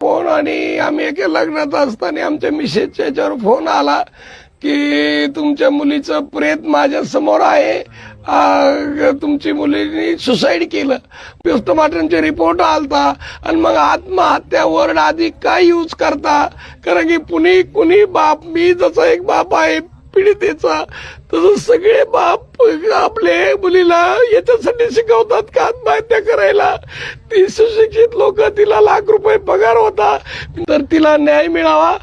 Phone आणि आम्ही एका लग्नात असताना आमच्या मिसेसच्या याच्यावर फोन आला की तुमच्या मुलीचं प्रेत माझ्या समोर आहे, तुमची मुलीने सुसाईड केलं. पोस्टमॉर्टमचे रिपोर्ट आलता आणि मग आत्महत्या वर्ड आधी काय यूज करता, कारण की कुणी बाप, मी जसा एक बाप आहे पीडितेचा, तसं सगळे बाप आपले मुलीला याच्यासाठी शिकवतात का आत्महत्या करायला. ती सुशिक्षित लोक, तिला लाख रुपये पगार होता, तर तिला न्याय मिळावा.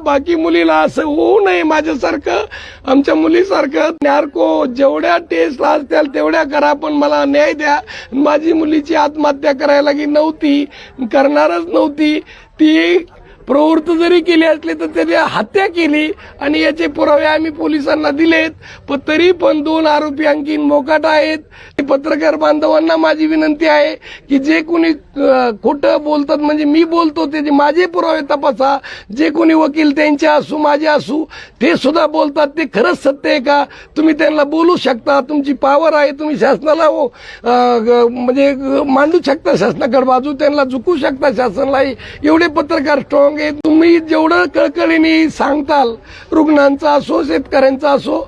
बाकी मुलीला असं होऊ नये माझ्यासारखं, आमच्या मुलीसारखं. नार्को जेवढ्या टेस्ट असतील तेवढ्या करा, पण मला न्याय द्या. माझी मुलीची आत्महत्या करायला की नव्हती, करणारच नव्हती. ती प्रवृत्त जरी केली असली तर त्याने हत्या केली आणि याचे पुरावे आम्ही पोलिसांना दिलेत. पण तरी पण 2 आरोपी आणखीन मोकाट आहेत. पत्रकार बांधवांना माझी विनंती आहे की जे कोणी खोटं बोलतात, म्हणजे मी बोलतो त्याचे माझे पुरावे तपासा. जे कोणी वकील त्यांचे असू माझे असू, ते सुद्धा बोलतात, ते खरंच सत्य आहे का, तुम्ही त्यांना बोलू शकता. तुमची पॉवर आहे, तुम्ही शासनाला म्हणजे मांडू शकता, शासनाकडे बाजू त्यांना झुकू शकता. शासनाला एवढे पत्रकार स्ट्रॉंग. तुम्ही जेवढं कळकळीने सांगताल, रुग्णांचा असो, शेतकऱ्यांचा असो,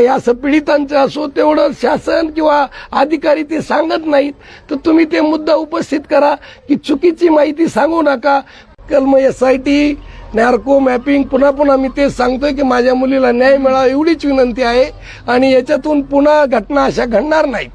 या पीडितांचा असो, तेवढं शासन किंवा अधिकारी ते सांगत नाहीत. तर तुम्ही ते मुद्दा उपस्थित करा की चुकीची माहिती सांगू नका. कलम SIT, नार्को मॅपिंग, पुन्हा मी ते सांगतोय की माझ्या मुलीला न्याय मिळावा एवढीच विनंती आहे आणि याच्यातून पुन्हा घटना अशा घडणार नाहीत.